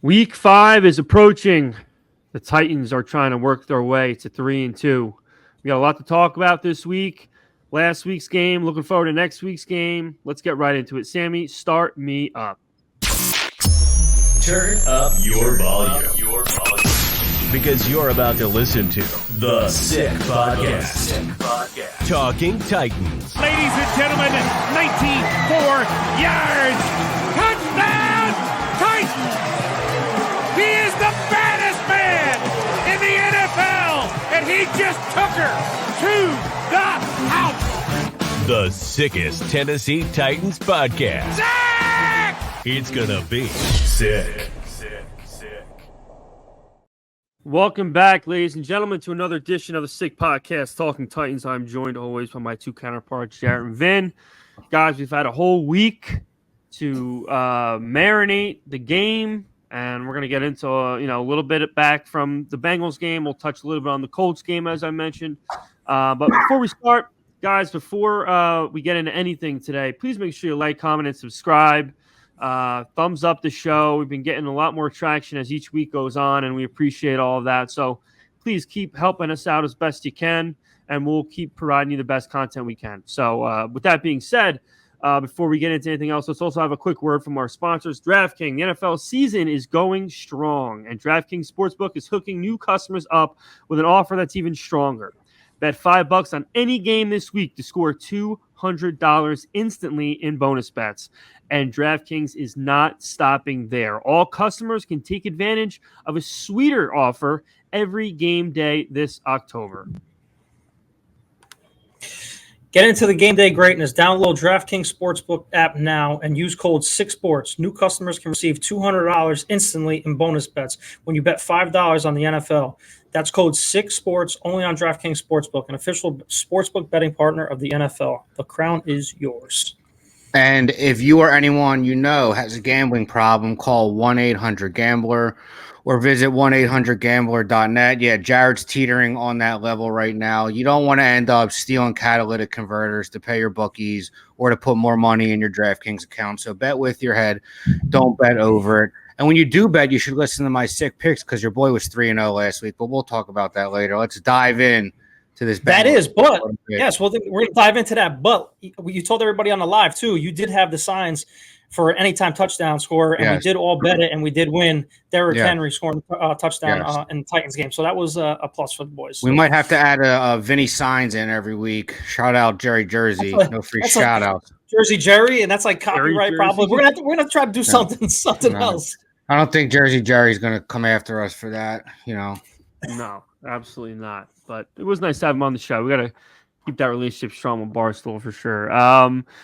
Week 5 is approaching. The Titans are trying to work their way to 3-2. We got a lot to talk about this week. Last week's game, looking forward to next week's game. Let's get right into it. Sammy, start me up. Turn up your volume. Because you're about to listen to The Sick Podcast. Talking Titans. Ladies and gentlemen, 94 yards. Touchdown, Titans! He is the baddest man in the NFL, and he just took her to the house. The sickest Tennessee Titans podcast. Zach! It's gonna be sick. Welcome back, ladies and gentlemen, to another edition of the Sick Podcast, Talking Titans. I'm joined always by my two counterparts, Jarrett and Vin. Guys, we've had a whole week to marinate the game, and we're going to get into a little bit back from the Bengals game. We'll touch a little bit on the Colts game, as I mentioned. But before we start, guys, before we get into anything today, please make sure you like, comment, and subscribe. Thumbs up the show. We've been getting a lot more traction as each week goes on, and we appreciate all of that. So please keep helping us out as best you can, and we'll keep providing you the best content we can. So with that being said, before we get into anything else, let's also have a quick word from our sponsors. DraftKings, the NFL season is going strong, and DraftKings Sportsbook is hooking new customers up with an offer that's even stronger. Bet $5 on any game this week to score $200 instantly in bonus bets. And DraftKings is not stopping there. All customers can take advantage of a sweeter offer every game day this October. Get into the game day greatness. Download DraftKings Sportsbook app now and use code SICKSPORTS. New customers can receive $200 instantly in bonus bets when you bet $5 on the NFL. That's code SICKSPORTS only on DraftKings Sportsbook, an official sportsbook betting partner of the NFL. The crown is yours. And if you or anyone you know has a gambling problem, call 1-800-GAMBLER or visit 1-800-GAMBLER.net. Yeah, Jared's teetering on that level right now. You don't want to end up stealing catalytic converters to pay your bookies or to put more money in your DraftKings account. So bet with your head. Don't bet over it. And when you do bet, you should listen to my sick picks because your boy was 3-0 last week, but we'll talk about that later. Let's dive in to this. That is, but yes, well, we're going to dive into that. But you told everybody on the live, too, you did have the signs for anytime touchdown score, and we did all bet it, and we did win. Derrick Henry scoring a touchdown in the Titans game. So that was a plus for the boys. We might have to add a Vinny signs in every week. Shout out Jerry Jersey. No free shout outs. Jersey Jerry, and that's like copyright probably. We're gonna try to do something else. I don't think Jersey Jerry's gonna come after us for that, No, absolutely not. But it was nice to have him on the show. We got to keep that relationship strong with Barstool for sure.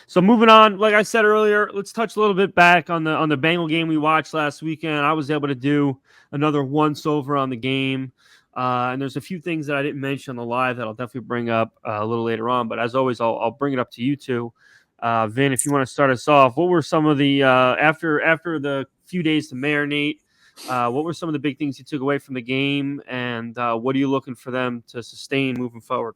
So moving on, like I said earlier, let's touch a little bit back on the Bengal game we watched last weekend. I was able to do another once over on the game. And there's a few things that I didn't mention on the live that I'll definitely bring up a little later on. But as always, I'll bring it up to you two. Vin, if you want to start us off, what were some of the after the few days to marinate? What were some of the big things you took away from the game, and what are you looking for them to sustain moving forward?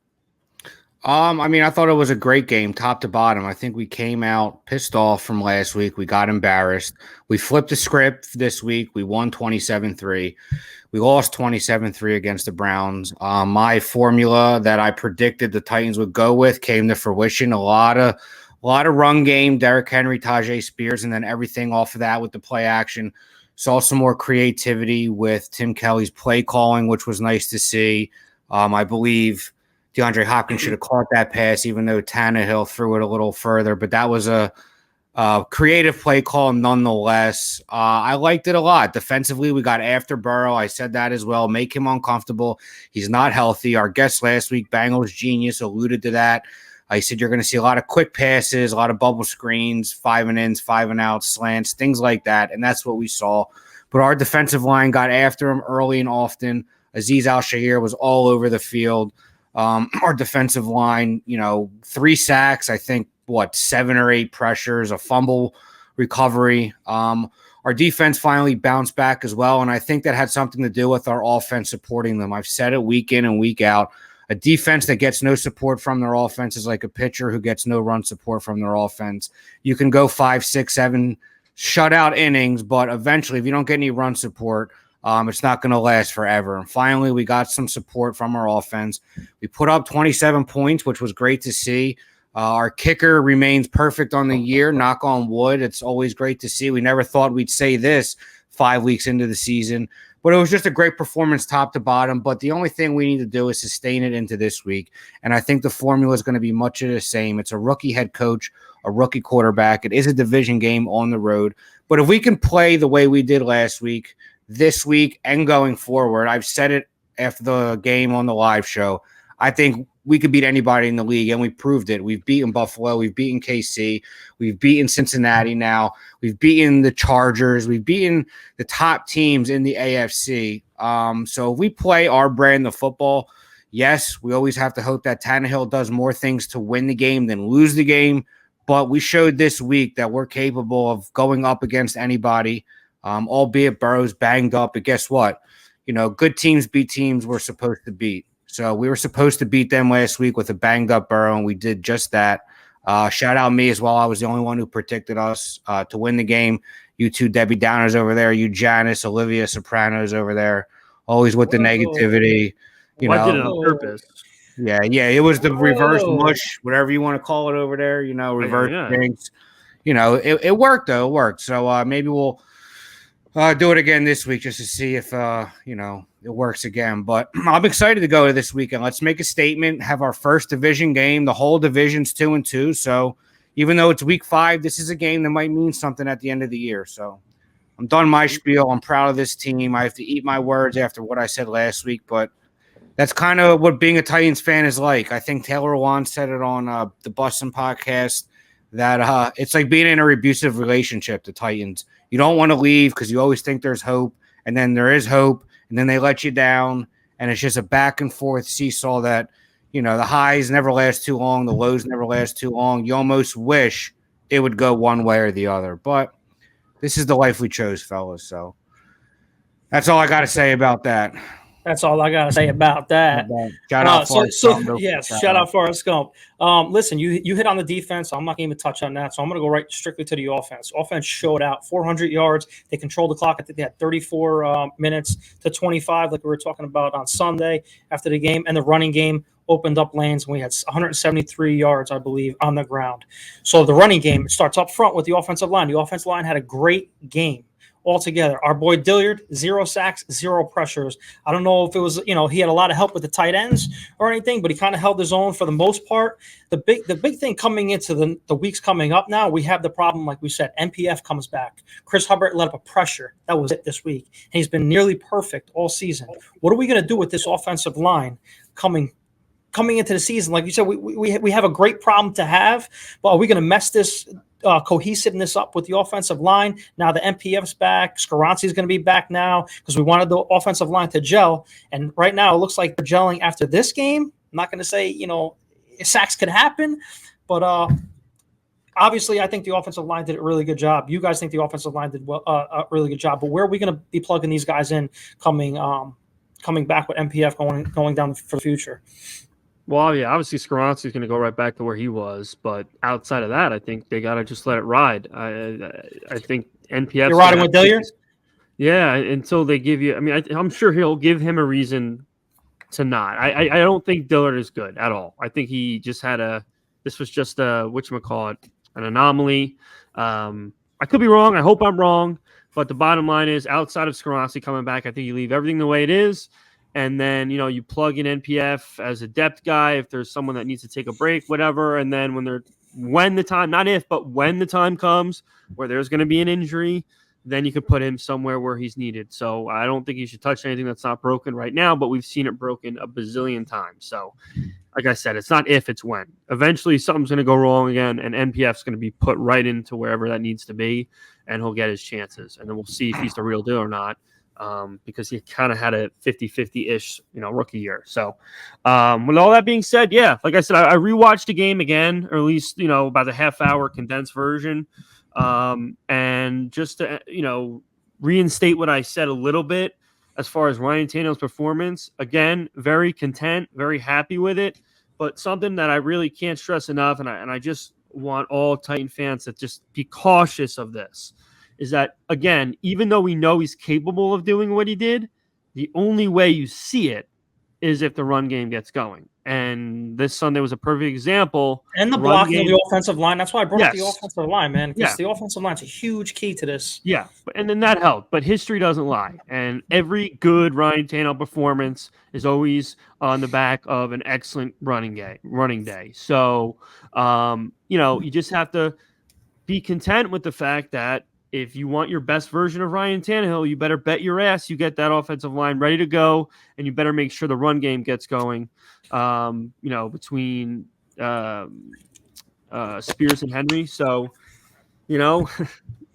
I thought it was a great game, top to bottom. I think we came out pissed off from last week. We got embarrassed. We flipped the script this week. We won 27-3. We lost 27-3 against the Browns. My formula that I predicted the Titans would go with came to fruition. A lot of run game, Derrick Henry, Tajay Spears, and then everything off of that with the play action. Saw some more creativity with Tim Kelly's play calling, which was nice to see. I believe DeAndre Hopkins should have caught that pass, even though Tannehill threw it a little further. But that was a creative play call nonetheless. I liked it a lot. Defensively, we got after Burrow. I said that as well. Make him uncomfortable. He's not healthy. Our guest last week, Bengals Genius, alluded to that. I said you're going to see a lot of quick passes, a lot of bubble screens, 5-and-ins, 5-and-outs, slants, things like that, and that's what we saw. But our defensive line got after him early and often. Azeez Al-Shaair was all over the field. Our defensive line, 3 sacks, I think, 7 or 8 pressures, a fumble recovery. Our defense finally bounced back as well, and I think that had something to do with our offense supporting them. I've said it week in and week out. A defense that gets no support from their offense is like a pitcher who gets no run support from their offense. You can go 5, 6, 7 shutout innings, but eventually, if you don't get any run support, it's not going to last forever. And finally, we got some support from our offense. We put up 27 points, which was great to see. Our kicker remains perfect on the year, knock on wood. It's always great to see. We never thought we'd say this 5 weeks into the season, but it was just a great performance top to bottom. But the only thing we need to do is sustain it into this week. And I think the formula is going to be much of the same. It's a rookie head coach, a rookie quarterback. It is a division game on the road. But if we can play the way we did last week, this week, and going forward, I've said it after the game on the live show, I think we could beat anybody in the league, and we proved it. We've beaten Buffalo. We've beaten KC. We've beaten Cincinnati now. We've beaten the Chargers. We've beaten the top teams in the AFC. So if we play our brand of football, yes, we always have to hope that Tannehill does more things to win the game than lose the game. But we showed this week that we're capable of going up against anybody, albeit Burrow's banged up. But guess what? Good teams beat teams we're supposed to beat. So we were supposed to beat them last week with a banged-up Burrow, and we did just that. Shout out me as well. I was the only one who predicted us to win the game. You two Debbie Downers over there. You Janice, Olivia Sopranos over there. Always with the negativity. I did it on purpose. Yeah. It was the reverse mush, whatever you want to call it over there. Reverse things. It worked, though. It worked. So maybe we'll do it again this week just to see if, it works again. But I'm excited to go to this weekend. Let's make a statement, have our first division game. The whole division's 2-2. So even though it's week 5, this is a game that might mean something at the end of the year. So I'm done my spiel. I'm proud of this team. I have to eat my words after what I said last week, but that's kind of what being a Titans fan is like. I think Taylor Wan said it on the Bussin' podcast that it's like being in an abusive relationship, the Titans. You don't want to leave because you always think there's hope, and then there is hope, and then they let you down, and it's just a back and forth seesaw that, the highs never last too long, the lows never last too long. You almost wish it would go one way or the other, but this is the life we chose, fellas. So that's all I got to say about that. That's all I got to say about that. Shout out Forrest Gump. Yes, shout out Forrest Gump. Listen, you hit on the defense. So I'm not going to even touch on that. So I'm going to go right strictly to the offense. Offense showed out 400 yards. They controlled the clock. I think they had 34 minutes to 25, like we were talking about on Sunday after the game. And the running game opened up lanes. And we had 173 yards, I believe, on the ground. So the running game starts up front with the offensive line. The offensive line had a great game altogether. Our boy Dilliard, 0 sacks, 0 pressures. I don't know if it was, he had a lot of help with the tight ends or anything, but he kind of held his own for the most part. The big thing coming into the weeks coming up now, we have the problem, like we said, NPF comes back. Chris Hubbard let up a pressure. That was it this week. And he's been nearly perfect all season. What are we going to do with this offensive line coming into the season? Like you said, we have a great problem to have, but are we going to mess this cohesiveness up with the offensive line? Now the MPF's back. Skaronski's going to be back now because we wanted the offensive line to gel. And right now it looks like they're gelling after this game. I'm not going to say, sacks could happen, but obviously I think the offensive line did a really good job. You guys think the offensive line did a really good job, but where are we going to be plugging these guys in coming back with MPF going down for the future? Well, yeah, obviously Skaronski's going to go right back to where he was, but outside of that, I think they got to just let it ride. I think NPF. You're riding with Dilliard? Yeah, until they give you. I mean, I'm sure he'll give him a reason to not. I don't think Dillard is good at all. I think he just had this was just whatchamacallit, an anomaly. I could be wrong. I hope I'm wrong. But the bottom line is, outside of Skaronski coming back, I think you leave everything the way it is. And then, you plug in NPF as a depth guy if there's someone that needs to take a break, whatever. And then when the time comes where there's going to be an injury, then you could put him somewhere where he's needed. So I don't think you should touch anything that's not broken right now, but we've seen it broken a bazillion times. So like I said, it's not if, it's when. Eventually something's going to go wrong again, and NPF's going to be put right into wherever that needs to be, and he'll get his chances. And then we'll see if he's the real deal or not. Because he kind of had a 50-50-ish, rookie year. So with all that being said, yeah, like I said, I rewatched the game again, or at least, about a half-hour condensed version. And just to, reinstate what I said a little bit as far as Ryan Tannehill's performance. Again, very content, very happy with it. But something that I really can't stress enough, and I just want all Titan fans to just be cautious of this, is that, again, even though we know he's capable of doing what he did, the only way you see it is if the run game gets going. And this Sunday was a perfect example. And the run blocking game, of the offensive line. That's why I brought up the Yes. offensive line, man, because Yeah. the offensive line's a huge key to this. Yeah, and then that helped. But history doesn't lie. And every good Ryan Tannehill performance is always on the back of an excellent running day. So, you just have to be content with the fact that if you want your best version of Ryan Tannehill, you better bet your ass you get that offensive line ready to go, and you better make sure the run game gets going. Between Spears and Henry. So, But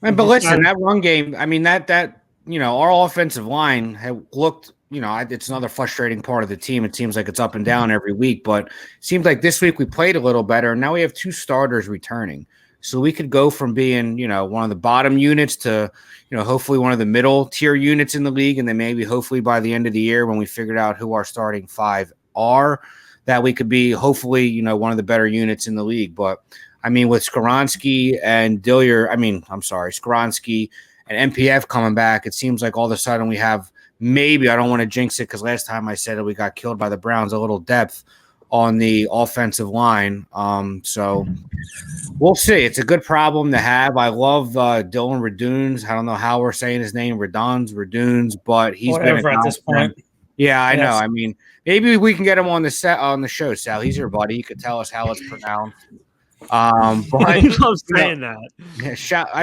listen, that run game, I mean, that our offensive line had looked, it's another frustrating part of the team. It seems like it's up and down every week, but it seems like this week we played a little better. And now we have 2 starters returning. So we could go from being, one of the bottom units to, hopefully one of the middle tier units in the league. And then maybe hopefully by the end of the year, when we figured out who our starting 5 are, that we could be hopefully, one of the better units in the league. But I mean, with Skoronski and Skoronski and MPF coming back, it seems like all of a sudden we have maybe, I don't want to jinx it because last time I said that we got killed by the Browns, a little depth on the offensive line. So we'll see. It's a good problem to have. I love Dylan Radunes. I don't know how we're saying his name, Radunes, but he's Whatever been at this point. Yeah, I know. I mean, maybe we can get him on the show, Sal. He's your buddy. He could tell us how it's pronounced. But I love saying that.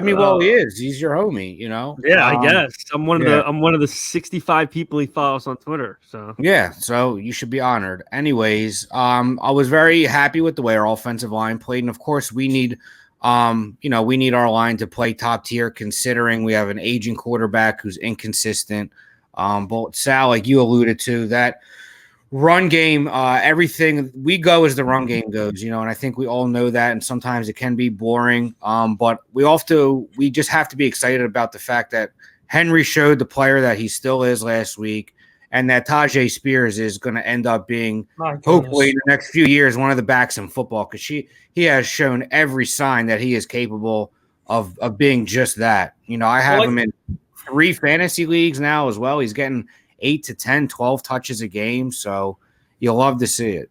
Well, he is. He's your homie, Yeah, I guess I'm one of the 65 people he follows on Twitter. So so you should be honored. Anyways, I was very happy with the way our offensive line played, and of course, we need our line to play top tier, considering we have an aging quarterback who's inconsistent. But Sal, like you alluded to, that run game, everything we go as the run game goes, and I think we all know that, and sometimes it can be boring. But we just have to be excited about the fact that Henry showed the player that he still is last week, and that Tajay Spears is going to end up being, hopefully in the next few years, one of the backs in football, because he has shown every sign that he is capable of being just that. I have him in 3 fantasy leagues now as well. He's getting 8 to 10, 12 touches a game. So you'll love to see it.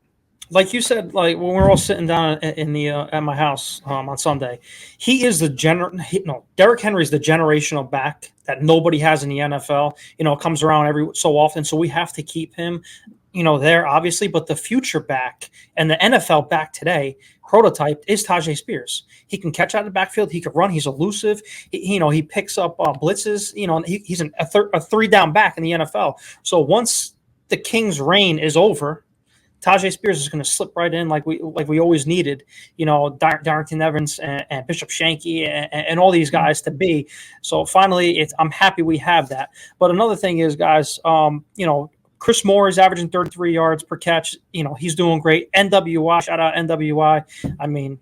Like you said, like when we're all sitting down in the at my house on Sunday, he is Derrick Henry's the generational back that nobody has in the NFL. It comes around every so often. So we have to keep him, there obviously, but the future back and the NFL back today prototype is Tajay Spears. He can catch out of the backfield. He can run. He's elusive. He picks up blitzes. He's a 3-down back in the NFL. So once the King's reign is over, Tajay Spears is going to slip right in like we always needed. Darrington Evans and Bishop Shanky and all these guys to be. So finally, I'm happy we have that. But another thing is, guys, Chris Moore is averaging 33 yards per catch. He's doing great. NWI, shout out NWI. I mean,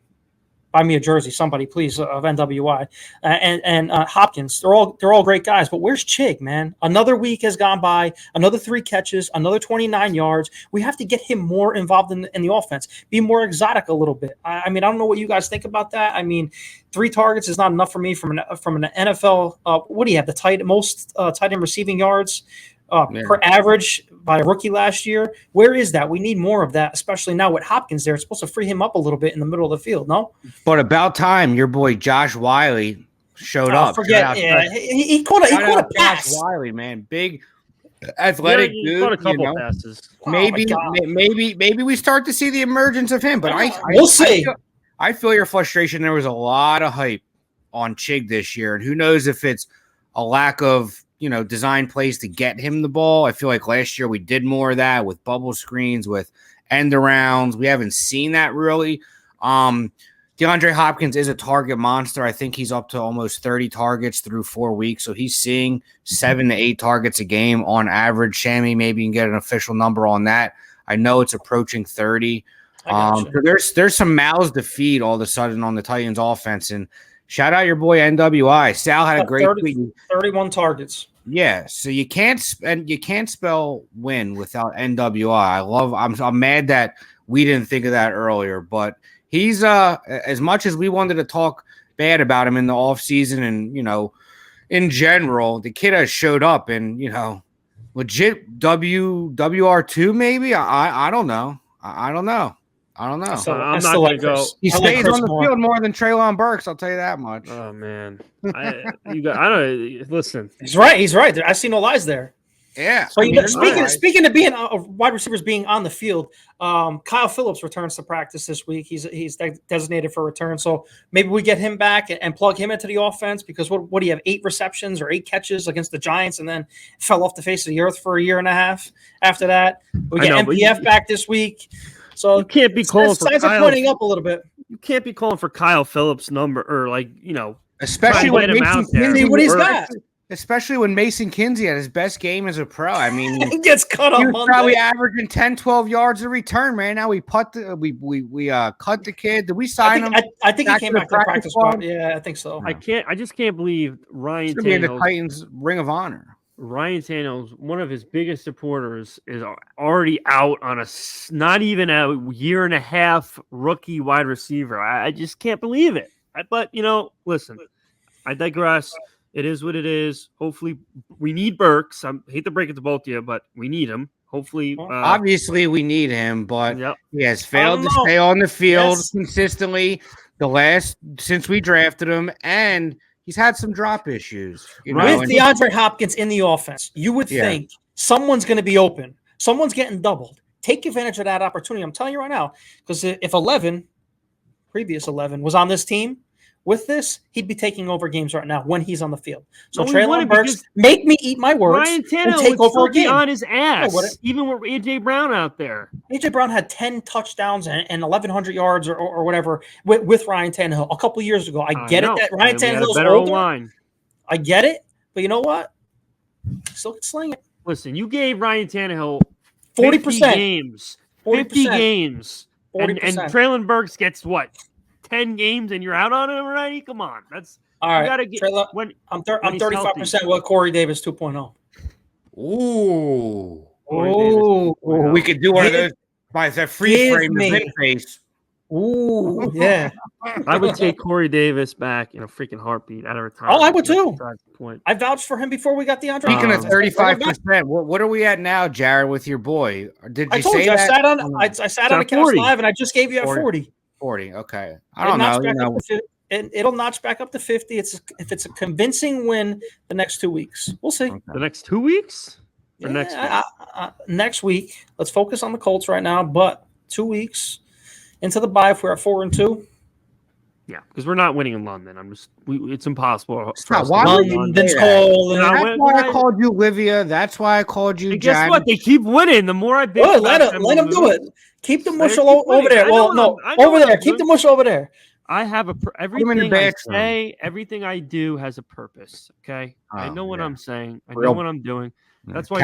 buy me a jersey, somebody, please, of NWI. And Hopkins, they're all great guys. But where's Chig, man? Another week has gone by. Another 3 catches. Another 29 yards. We have to get him more involved in the offense. Be more exotic a little bit. I don't know what you guys think about that. 3 targets is not enough for me from an NFL. What do you have? The most tight end receiving yards per average by a rookie last year. Where is that? We need more of that, especially now with Hopkins there. It's supposed to free him up a little bit in the middle of the field, no? But about time your boy Josh Wiley showed up. He caught a pass. Josh Wiley, man, big athletic dude. Caught a couple passes. Maybe we start to see the emergence of him. But we'll see. I feel your frustration. There was a lot of hype on Chig this year, and who knows if it's a lack of design plays to get him the ball. I feel like last year we did more of that with bubble screens, with end arounds. We haven't seen that really. DeAndre Hopkins is a target monster. I think he's up to almost 30 targets through 4 weeks. So he's seeing 7 to 8 targets a game on average. Shammy, maybe you can get an official number on that. I know it's approaching 30. So there's some mouths to feed all of a sudden on the Titans offense. And shout out your boy NWI. Sal had a great tweet. 31 targets. Yeah, so you can't spell win without NWI. I'm mad that we didn't think of that earlier, but he's as much as we wanted to talk bad about him in the offseason and in general, the kid has showed up and, legit WR2 maybe. I don't know. I don't know. I'm not going to go. He stays on the field more than Treylon Burks. I'll tell you that much. Oh man, I don't listen. He's right. I see no lies there. Yeah. So speaking of being wide receivers being on the field, Kyle Phillips returns to practice this week. He's designated for return, so maybe we get him back and plug him into the offense because what do you have 8 receptions or 8 catches against the Giants and then fell off the face of the earth for a year and a half after that. We get MPF back this week, so you can't be calling for signs are pointing up a little bit. You can't be calling for Kyle Phillips' number or especially when Mason Kinsey what he's got. Especially when Mason Kinsey had his best game as a pro. I mean, he gets cut on Monday. Probably averaging 10, 12 yards a return, man. Now we cut the kid. Did we sign him? I think he came back to the practice squad. Yeah, I think so. I just can't believe Ryan Tannehill. Be in the Titans Ring of Honor. Ryan Tannehill, one of his biggest supporters, is already out on not even a year and a half rookie wide receiver. I just can't believe it. But listen, I digress. It is what it is. Hopefully, we need Burks. I hate to break it to both of you, but we need him. Hopefully, obviously we need him, but he has failed to stay on the field consistently since we drafted him, and he's had some drop issues. With DeAndre Hopkins in the offense, you would think someone's going to be open. Someone's getting doubled. Take advantage of that opportunity. I'm telling you right now, because if previous 11 was on this team, with this, he'd be taking over games right now when he's on the field. So Treylon Burks, make me eat my words. Ryan Tannehill take over a game on his ass, even with AJ Brown out there. AJ Brown had 10 touchdowns and 1,100 yards or whatever with Ryan Tannehill a couple years ago. I get it that Ryan Tannehill's older. Line. I get it, but you know what? Still can sling it. Listen, you gave Ryan Tannehill 40% games, 50 games, 40%. And Treylon Burks gets what? 10 games and you're out on him already? Come on. That's all right. I'm 35% with Corey Davis 2.0. Ooh. We could do one of those by that free frame face. Ooh, yeah. I would take Corey Davis back in a freaking heartbeat out of retirement. Oh, I would too. I vouched for him before we got DeAndre. Speaking of 35%, what are we at now, Jared, with your boy? Did you say that? I sat on the couch live and I just gave you a 40. 40. Okay. I don't know. It'll notch back up to 50. If it's a convincing win the next 2 weeks. We'll see. Okay. The next 2 weeks? Or next week? Next week. Let's focus on the Colts right now. But 2 weeks into the bye, if we're at 4-2. Yeah, because we're not winning in London. It's impossible. It's not London's cold. That's why I called you Olivia. That's why I called you. And guess what? They keep winning. The more I bitch let them do it. Keep the mush over there. Well, no, over there. Keep the mush over there. I have everything I say, everything I do has a purpose. Okay, I know what I'm saying. I know what I'm doing. That's why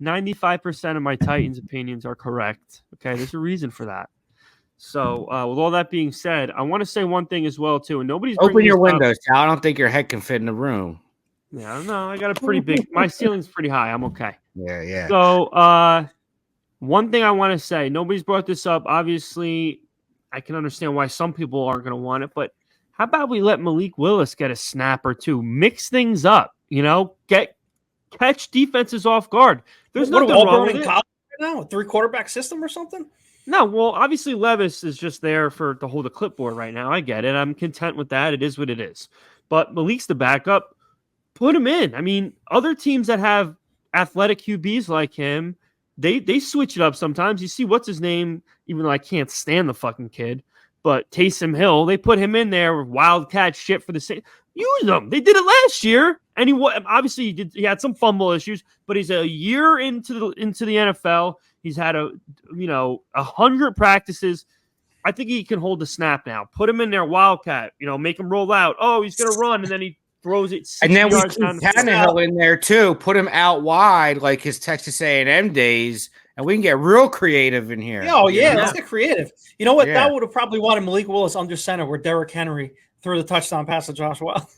95% of my Titans opinions are correct. Okay, there's a reason for that. So, with all that being said, I want to say one thing as well too. And nobody's open your windows. I don't think your head can fit in the room. Yeah, no, I got a pretty big. My ceiling's pretty high. I'm okay. Yeah. So, one thing I want to say, nobody's brought this up. Obviously, I can understand why some people aren't going to want it, but how about we let Malik Willis get a snap or two, mix things up, catch defenses off guard. There's nothing wrong with it. Right now, a 3-quarterback system or something? No, well, obviously Levis is just there to hold a clipboard right now. I get it. I'm content with that. It is what it is. But Malik's the backup. Put him in. I mean, other teams that have athletic QBs like him, they switch it up sometimes. You see what's his name, even though I can't stand the fucking kid, but Taysom Hill, they put him in there with wildcat shit for the same. Use them. They did it last year, and he had some fumble issues, but he's a year into the NFL. He's had 100 practices. I think he can hold the snap now. Put him in there, wildcat. Make him roll out. Oh, he's gonna run, and then he throws it. And then we keep Tannehill in there too. Put him out wide like his Texas A&M days, and we can get real creative in here. Oh yeah, let's get creative. You know what? Yeah. That would have probably wanted Malik Willis under center, where Derrick Henry threw the touchdown pass to Josh Well.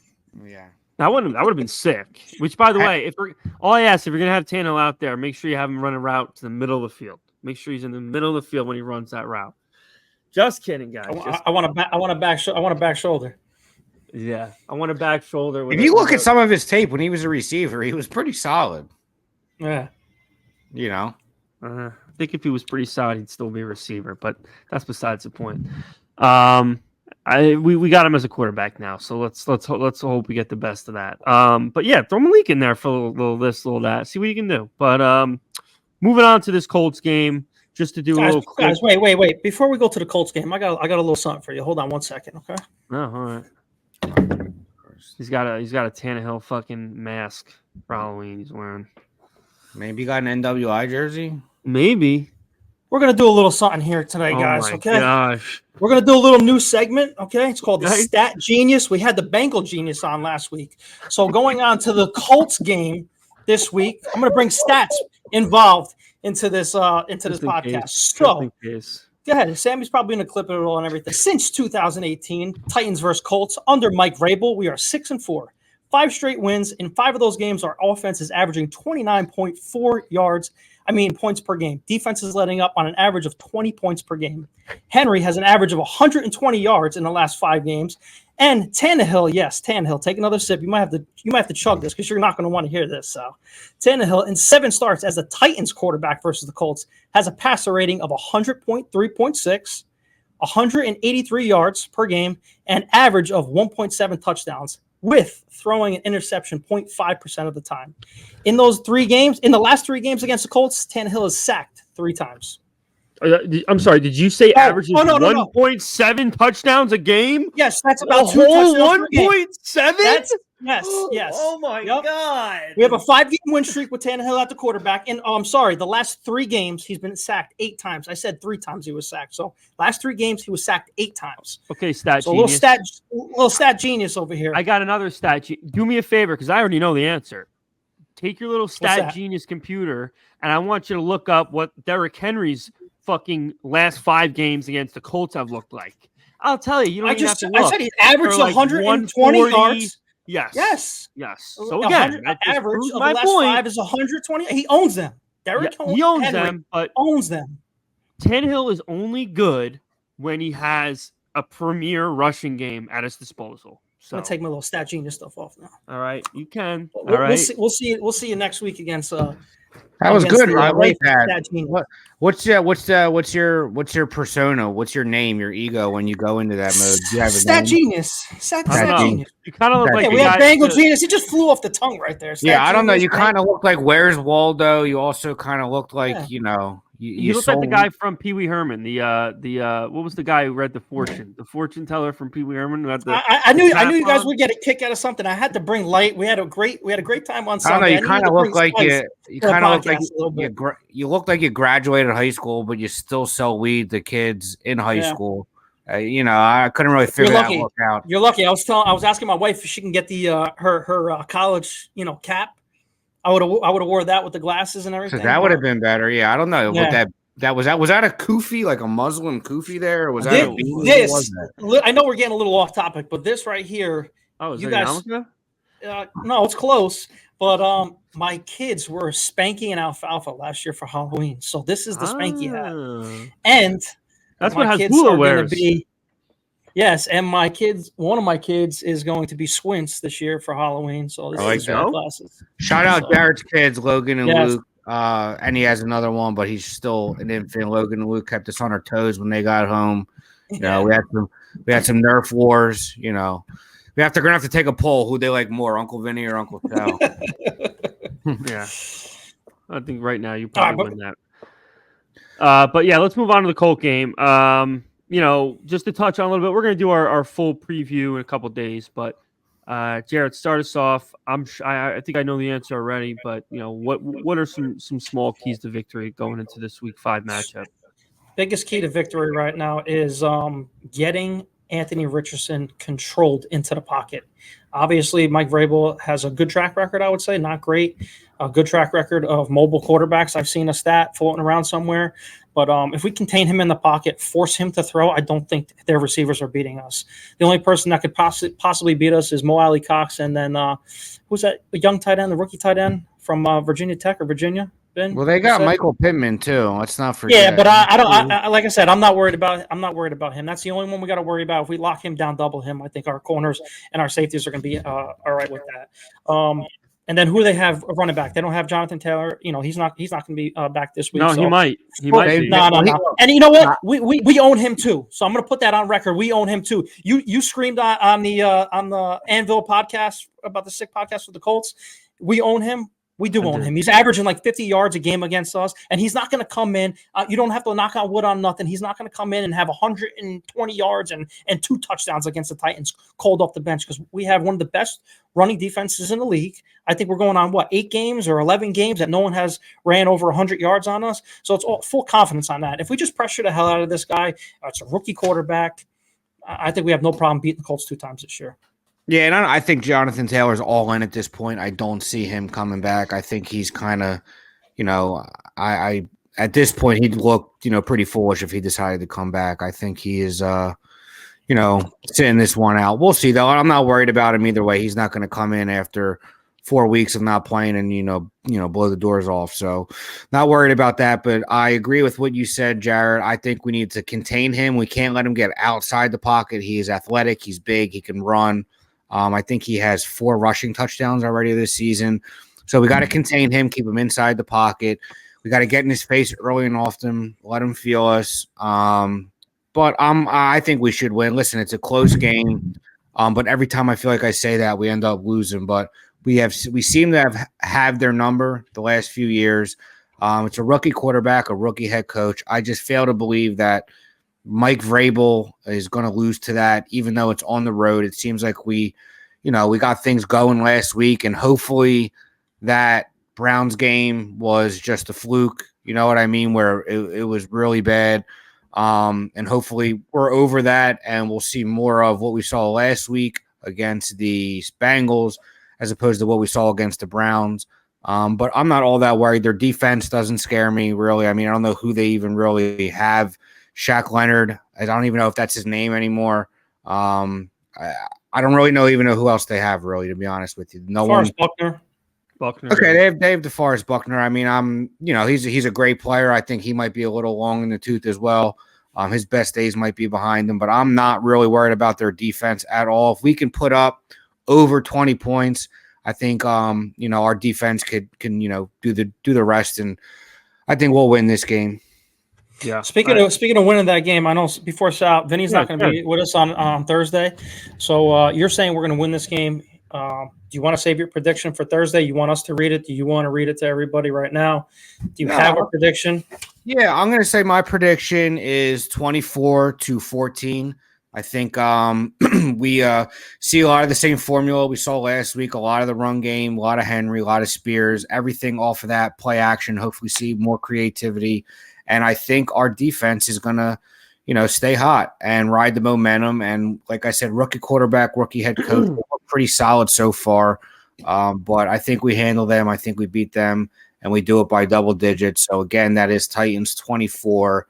Yeah. That would have been sick. Which, by the way, if you're gonna have Tannehill out there, make sure you have him run a route to the middle of the field. Make sure he's in the middle of the field when he runs that route. Just kidding, guys. I want a back shoulder. Yeah, I want a back shoulder. If you look at some of his tape when he was a receiver, he was pretty solid. Yeah. You know, I think if he was pretty solid, he'd still be a receiver, but that's besides the point. We got him as a quarterback now, so let's hope we get the best of that. But yeah, throw Malik in there for a little this, little that. See what you can do. But moving on to this Colts game, just to do a little. Guys, wait. Before we go to the Colts game, I got a little something for you. Hold on 1 second, okay? Oh, all right. He's got a Tannehill fucking mask for Halloween. He's wearing. maybe you got an NWI jersey. Maybe. We're gonna do a little something here today, guys. Oh my Okay. gosh. We're gonna do a little new segment. Okay, it's called the Nice. Stat Genius. We had the Bengal Genius on last week, so going on to the Colts game this week, I'm gonna bring stats involved into this podcast. So go ahead. Sammy's probably gonna clip it all and everything. Since 2018, Titans versus Colts under Mike Vrabel, we are 6-4. 5 straight wins. In 5 of those games, our offense is averaging 29.4 points per game. Defense is letting up on an average of 20 points per game. Henry has an average of 120 yards in the last 5 games. And Tannehill, take another sip. You might have to chug this because you're not going to want to hear this. So Tannehill, in 7 starts as the Titans quarterback versus the Colts, has a passer rating of 100.3.6, 183 yards per game, and average of 1.7 touchdowns, with throwing an interception 0.5% of the time. In the last 3 games against the Colts, Tannehill is sacked 3 times. I'm sorry. Did you say averages no. 1.7 touchdowns a game? Yes, that's about a 2 whole touchdowns per game. 1.7. Yes. Oh my god. We have a 5-game win streak with Tannehill at the quarterback. And I'm sorry, the last 3 games he's been sacked 8 times. I said 3 times he was sacked. So last 3 games he was sacked 8 times. Okay, stat so genius. little stat genius over here. I got another stat. Do me a favor because I already know the answer. Take your little stat genius computer and I want you to look up what Derrick Henry's fucking last 5 games against the Colts have looked like. I'll tell you. You don't even have to look. I said he averaged like 120 yards. Yes. So again, average of the last 5 is 120. He owns them. Derrick he owns Henry them, but owns them. Tannehill is only good when he has a premier rushing game at his disposal. So I'm gonna take my little stat genius stuff off now. All right, you can. All right, we'll see you next week against. That was good. I like that. What's your persona? What's your name? Your ego when you go into that mode? Do you have a stat name? genius. Stat genius. You kind of look like we had Bengal genius. He just flew off the tongue right there. I don't know. You kind of look like Where's Waldo. You also kind of looked like You look like the guy from Pee Wee Herman. What was the guy who read the fortune teller from Pee Wee Herman? Who had I knew you guys would get a kick out of something. I had to bring light. We had a great time on Sunday. I don't know. You kind of look like you look like you graduated high school, but you still sell weed to kids in high school. I couldn't really figure that look out. You're lucky. I was asking my wife if she can get the her college cap. I would have wore that with the glasses and everything. So that would have been better. Yeah, I don't know what that was. Was that a kufi, like a Muslim kufi there? Or was that I know we're getting a little off topic, but this right here. Oh, is you guys? No, it's close. But my kids were spanking an alfalfa last year for Halloween, so this is the spanky hat, and that's what Hasbulla wears. Yes, and one of my kids is going to be Swints this year for Halloween. So this is glasses. Shout out Jared's kids, Logan and Luke. And he has another one, but he's still an infant. Logan and Luke kept us on our toes when they got home. We had some Nerf wars. We're gonna have to take a poll who they like more, Uncle Vinny or Uncle Joe. Yeah, I think right now you probably win that. But yeah, let's move on to the Colt game. Just to touch on a little bit, we're going to do our full preview in a couple of days. But Jared, start us off. I think I know the answer already, but what are some small keys to victory going into this Week 5 matchup? Biggest key to victory right now is getting Anthony Richardson controlled into the pocket. Obviously, Mike Vrabel has a good track record, I would say, not great. A good track record of mobile quarterbacks. I've seen a stat floating around somewhere. But if we contain him in the pocket, force him to throw, I don't think their receivers are beating us. The only person that could possibly beat us is Mo Alley Cox. And then who's that young tight end, the rookie tight end from Virginia Tech or Virginia? Ben? Well, they You got said? Michael Pittman too. Let's not forget. Yeah, but I don't. Like I said, I'm not worried about. I'm not worried about him. That's the only one we got to worry about. If we lock him down, double him, I think our corners and our safeties are going to be all right with that. And then who do they have running back? They don't have Jonathan Taylor. He's not. He's not going to be back this week. No, so. he might. He Well, might be. no. And you know what? We own him too. So I'm going to put that on record. We own him too. You screamed on the Anvil podcast about the sick podcast with the Colts. We own him. We do own him. He's averaging like 50 yards a game against us, and he's not going to come in. You don't have to knock on wood on nothing. He's not going to come in and have 120 yards and 2 touchdowns against the Titans cold off the bench, because we have one of the best running defenses in the league. I think we're going on 8 games or 11 games that no one has ran over 100 yards on us. So it's all full confidence on that. If we just pressure the hell out of this guy, it's a rookie quarterback. I think we have no problem beating the Colts 2 times this year. Yeah, and I think Jonathan Taylor's all in at this point. I don't see him coming back. I think he's kind of, I at this point he'd look, pretty foolish if he decided to come back. I think he is, sitting this one out. We'll see though. I'm not worried about him either way. He's not going to come in after 4 weeks of not playing and blow the doors off. So not worried about that. But I agree with what you said, Jared. I think we need to contain him. We can't let him get outside the pocket. He is athletic. He's big. He can run. I think he has 4 rushing touchdowns already this season. So we got to contain him, keep him inside the pocket. We got to get in his face early and often, let him feel us. But I think we should win. Listen, it's a close game. But every time I feel like I say that, we end up losing. But we seem to have their number the last few years. It's a rookie quarterback, a rookie head coach. I just fail to believe that Mike Vrabel is going to lose to that, even though it's on the road. It seems like we got things going last week, and hopefully that Browns game was just a fluke. You know what I mean? Where it was really bad. And hopefully we're over that, and we'll see more of what we saw last week against the Bengals as opposed to what we saw against the Browns. But I'm not all that worried. Their defense doesn't scare me, really. I mean, I don't know who they even really have. Shaq Leonard, I don't even know if that's his name anymore. I don't really even know who else they have, really, to be honest with you. No one. Buckner. Okay, they have DeForest Buckner. I mean, he's a great player. I think he might be a little long in the tooth as well. His best days might be behind him, but I'm not really worried about their defense at all. If we can put up over 20 points, I think our defense can do the rest, and I think we'll win this game. Yeah. Speaking of winning that game, I know before Sal, Vinny's not going to be with us on Thursday. So you're saying we're going to win this game. Do you want to save your prediction for Thursday? You want us to read it? Do you want to read it to everybody right now? Do you have a prediction? Yeah, I'm going to say my prediction is 24-14. I think we see a lot of the same formula we saw last week, a lot of the run game, a lot of Henry, a lot of Spears, everything off of that play action. Hopefully see more creativity. And I think our defense is going to, stay hot and ride the momentum. And like I said, rookie quarterback, rookie head coach, pretty solid so far. But I think we handle them. I think we beat them, and we do it by double digits. So again, that is Titans 24,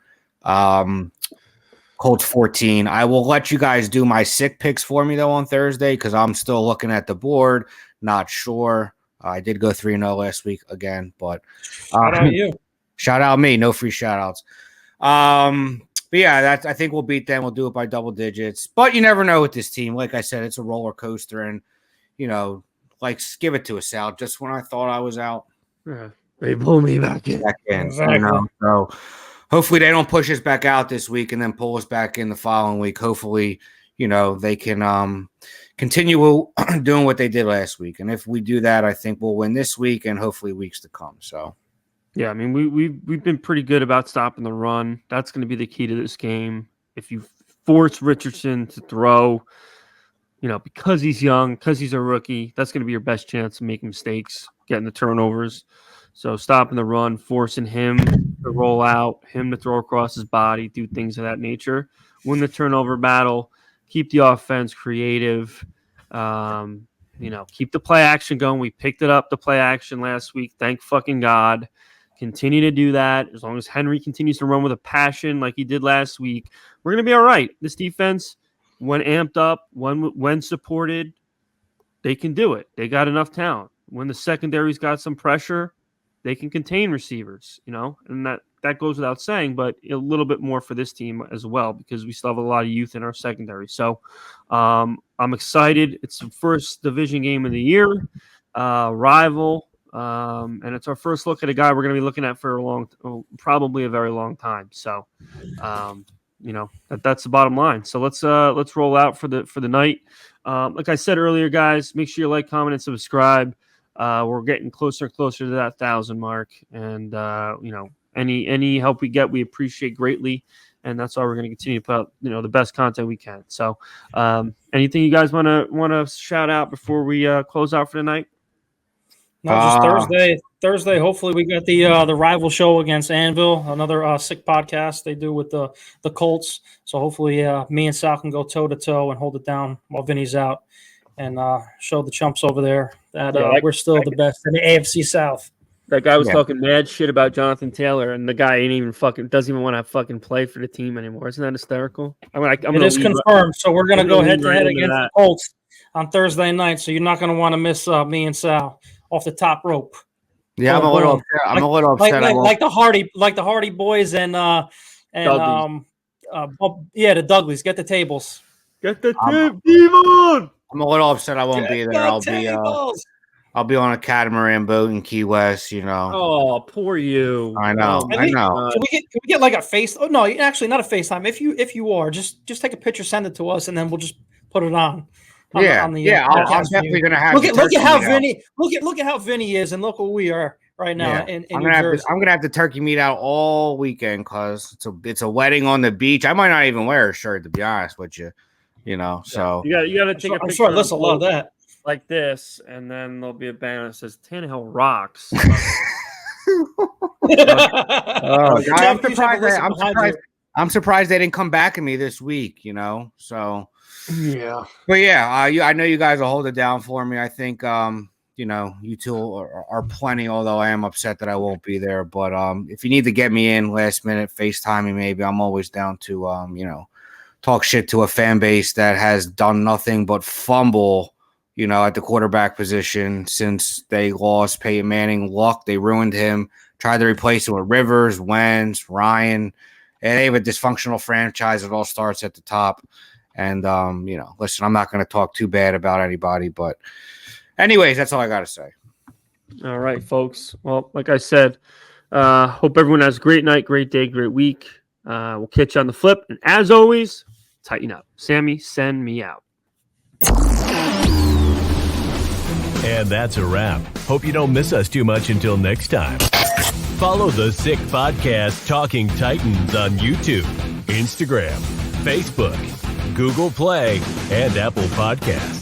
Colts 14. I will let you guys do my sick picks for me though on Thursday, because I'm still looking at the board, not sure. I did go 3-0 last week again, but shout out you. Shout out me, no free shout outs. But yeah, I think we'll beat them. We'll do it by double digits. But you never know with this team. Like I said, it's a roller coaster, and give it to us, Sal. Just when I thought I was out, they pull me back in. Exactly. So hopefully they don't push us back out this week and then pull us back in the following week. Hopefully, they can continue doing what they did last week. And if we do that, I think we'll win this week and hopefully weeks to come. So. Yeah, I mean, we've been pretty good about stopping the run. That's going to be the key to this game. If you force Richardson to throw, because he's young, because he's a rookie, that's going to be your best chance of making mistakes, getting the turnovers. So stopping the run, forcing him to roll out, him to throw across his body, do things of that nature. Win the turnover battle, keep the offense creative, keep the play action going. We picked it up, the play action last week. Thank fucking God. Continue to do that. As long as Henry continues to run with a passion like he did last week, we're going to be all right. This defense, when amped up, when supported, they can do it. They got enough talent. When the secondary's got some pressure, they can contain receivers, and that goes without saying, but a little bit more for this team as well because we still have a lot of youth in our secondary. So I'm excited. It's the first division game of the year, rival, and it's our first look at a guy we're going to be looking at for probably a very long time. So, that's the bottom line. So let's roll out for the night. Like I said earlier, guys, make sure you like, comment, and subscribe. We're getting closer and closer to that 1,000 mark, and any help we get, we appreciate greatly, and that's why we're going to continue to put out the best content we can. So, anything you guys want to shout out before we close out for the night? No, just Thursday. Hopefully, we got the rival show against Anvil, another sick podcast they do with the Colts. So hopefully, me and Sal can go toe to toe and hold it down while Vinny's out, and show the chumps over there that we're still the best in the AFC South. That guy was talking mad shit about Jonathan Taylor, and the guy doesn't even want to fucking play for the team anymore. Isn't that hysterical? It is confirmed. So we're going to go head to head against the Colts on Thursday night. So you're not going to want to miss me and Sal off the top rope. Yeah, I'm a little upset. Like the Hardy Boys and the Dudleys. Get the tables. Get the table. I'm a little upset I won't be there. I'll be on a catamaran boat in Key West, Oh, poor you. I know. Can we get like a face? Oh no, actually not a FaceTime. If you are, just take a picture, send it to us, and then we'll just put it on. I'm definitely gonna have. Look at how Vinny. Look at how Vinny is, and look where we are right now in New Jersey. I'm gonna have the turkey meat out all weekend because it's a wedding on the beach. I might not even wear a shirt, to be honest with you. So you got to take a picture. I'm sure Alyssa will love that. Like this, and then there'll be a banner that says Tannehill rocks. I'm surprised they didn't come back at me this week, So yeah. But I know you guys will hold it down for me. I think you two are plenty, although I am upset that I won't be there. But if you need to get me in last minute, FaceTime me maybe. I'm always down to talk shit to a fan base that has done nothing but fumble at the quarterback position since they lost Peyton Manning. Luck, they ruined him. Tried to replace him with Rivers, Wentz, Ryan. And they have a dysfunctional franchise. It all starts at the top. And, listen, I'm not going to talk too bad about anybody. But anyways, that's all I got to say. All right, folks. Well, like I said, hope everyone has a great night, great day, great week. We'll catch you on the flip. And as always, tighten up. Sammy, send me out. And that's a wrap. Hope you don't miss us too much until next time. Follow the Sick Podcast Talking Titans on YouTube, Instagram, Facebook, Google Play, and Apple Podcasts.